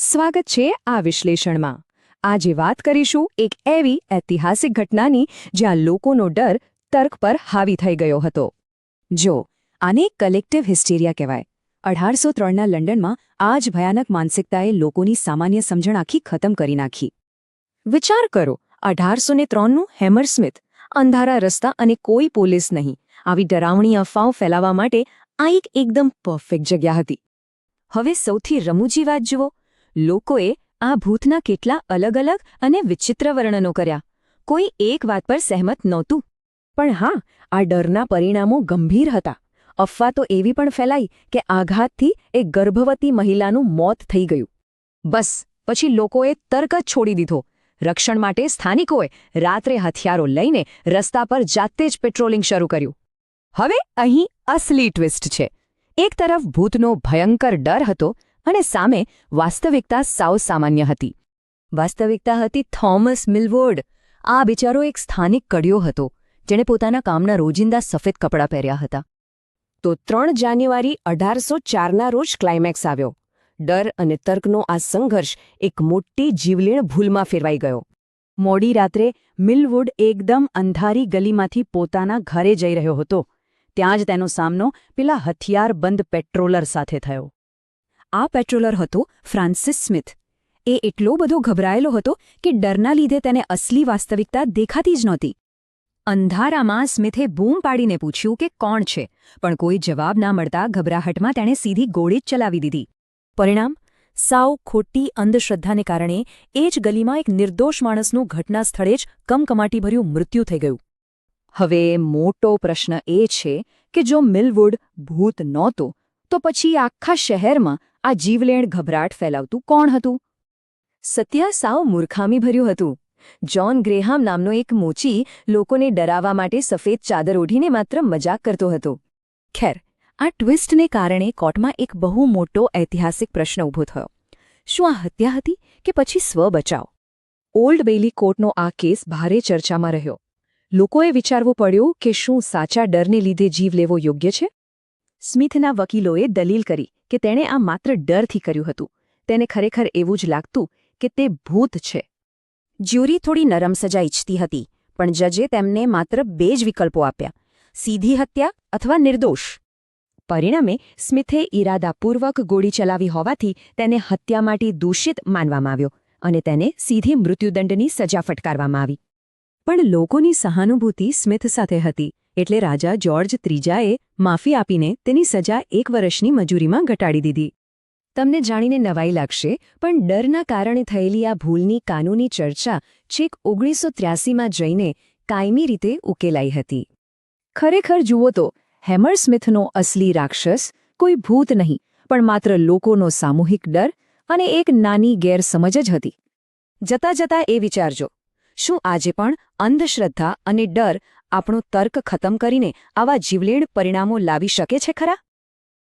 સ્વાગત છે આ વિશ્લેષણમાં. આજે વાત કરીશું એક એવી ઐતિહાસિક ઘટનાની જ્યાં લોકોનો ડર તર્ક પર હાવી થઈ ગયો હતો. જો આને કલેક્ટિવ હિસ્ટેરિયા કહેવાય. 1803ના લંડનમાં આ જ ભયાનક માનસિકતાએ લોકોની સામાન્ય સમજણ આખી ખતમ કરી નાખી. વિચાર કરો, 1803નું હેમરસ્મિથ, અંધારા રસ્તા અને કોઈ પોલીસ નહીં, આવી ડરાવણી અફવાઓ ફેલાવવા માટે આ એક એકદમ પરફેક્ટ જગ્યા હતી. હવે સૌથી રમૂજી વાત જુઓ, લોકોએ આ ભૂતના કેટલા અલગ અલગ અને વિચિત્ર વર્ણનો કર્યા. કોઈ એક વાત પર સહેમત નહોતું. પણ હા, આ ડરના પરિણામો ગંભીર હતા. અફવા તો એવી પણ ફેલાઈ કે આઘાતથી એક ગર્ભવતી મહિલાનું મોત થઈ ગયું. બસ પછી લોકોએ તર્ક જ છોડી દીધો. રક્ષણ માટે સ્થાનિકોએ રાત્રે હથિયારો લઈને રસ્તા પર જાતે જ પેટ્રોલિંગ શરૂ કર્યું. હવે અહીં અસલી ટ્વિસ્ટ છે. એક તરફ ભૂતનો ભયંકર ડર હતો અને સામે વાસ્તવિકતા સાવ સામાન્ય હતી. વાસ્તવિકતા હતી થોમસ મિલવોર્ડ. આ બિચારો એક સ્થાનિક કડિયો હતો જેણે પોતાના કામના રોજિંદા સફેદ કપડાં પહેર્યા હતા. તો 3 જાન્યુઆરી 1804ના રોજ ક્લાઇમેક્સ આવ્યો. ડર અને તર્કનો આ સંઘર્ષ એક મોટી જીવલેણ ભૂલમાં ફેરવાઈ ગયો. મોડી રાત્રે મિલવોર્ડ એકદમ અંધારી ગલીમાંથી પોતાના ઘરે જઈ રહ્યો હતો. ત્યાં જ તેનો સામનો પેલા હથિયારબંધ પેટ્રોલર સાથે થયો. આ પેટ્રોલર હતો ફ્રાન્સિસ સ્મિથ. એ એટલો બધો ગભરાયેલો હતો કે ડરના લીધે તેને અસલી વાસ્તવિકતા દેખાતી જ નહોતી. અંધારામાં સ્મિથે બૂમ પાડીને પૂછ્યું કે કોણ છે, પણ કોઈ જવાબ ના મળતા ગભરાહટમાં તેણે સીધી ગોળી જ ચલાવી દીધી. પરિણામ, સાવ ખોટી અંધશ્રદ્ધાને કારણે એ જ ગલીમાં એક નિર્દોષ માણસનું ઘટના સ્થળે જ કમકમાટીભર્યું મૃત્યુ થઈ ગયું. હવે મોટો પ્રશ્ન એ છે કે જો મિલવોર્ડ ભૂત નહોતો, તો પછી આખા શહેરમાં આ જીવલેણ ગભરાટ ફેલાવતું કોણ હતું? સત્ય સાવ મૂર્ખામીભર્યું હતું. જ્હોન ગ્રેહામ નામનો એક મોચી લોકોને ડરાવવા માટે સફેદ ચાદર ઓઢીને માત્ર મજાક કરતો હતો. ખેર, આ ટ્વિસ્ટને કારણે કોર્ટમાં એક બહુ મોટો ઐતિહાસિક પ્રશ્ન ઊભો થયો. શું આ હત્યા હતી કે પછી સ્વબચાવ? ઓલ્ડ બેઇલી કોર્ટનો આ કેસ ભારે ચર્ચામાં રહ્યો. લોકોએ વિચારવું પડ્યું કે શું સાચા ડરને લીધે જીવ લેવો યોગ્ય છે? સ્મિથના વકીલોએ દલીલ કરી કે તેણે આ માત્ર ડરથી કર્યું હતું. તેને ખરેખર એવું જ લાગતું કે તે ભૂત છે. જ્યુરી થોડી નરમ સજા ઈચ્છતી હતી, પણ જજે તેમને માત્ર 2 જ વિકલ્પો આપ્યા: સીધી હત્યા અથવા નિર્દોષ. પરિણામે સ્મિથે ઇરાદાપૂર્વક ગોળી ચલાવી હોવાથી તેને હત્યા માટે દૂષિત માનવામાં આવ્યો અને તેને સીધી મૃત્યુદંડની સજા ફટકારવામાં આવી. પણ લોકોની સહાનુભૂતિ સ્મિથ સાથે હતી, એટલે રાજા જ્યોર્જ ત્રીજાએ માફી આપીને તેની સજા 1 વર્ષની મજૂરીમાં ઘટાડી દીધી. તમને જાણીને નવાઈ લાગશે, પણ ડરના કારણે થયેલી આ ભૂલની કાનૂની ચર્ચા છેક 1983માં જઈને કાયમી રીતે ઉકેલાઈ હતી. ખરેખર જુઓ તો હેમરસ્મિથનો અસલી રાક્ષસ કોઈ ભૂત નહીં, પણ માત્ર લોકોનો સામૂહિક ડર અને એક નાની ગેરસમજ જ હતી. જતાં જતાં એ વિચારજો, શું આજે પણ અંધશ્રદ્ધા અને ડર આપણો તર્ક ખતમ કરીને આવા જીવલેણ પરિણામો લાવી શકે છે ખરા?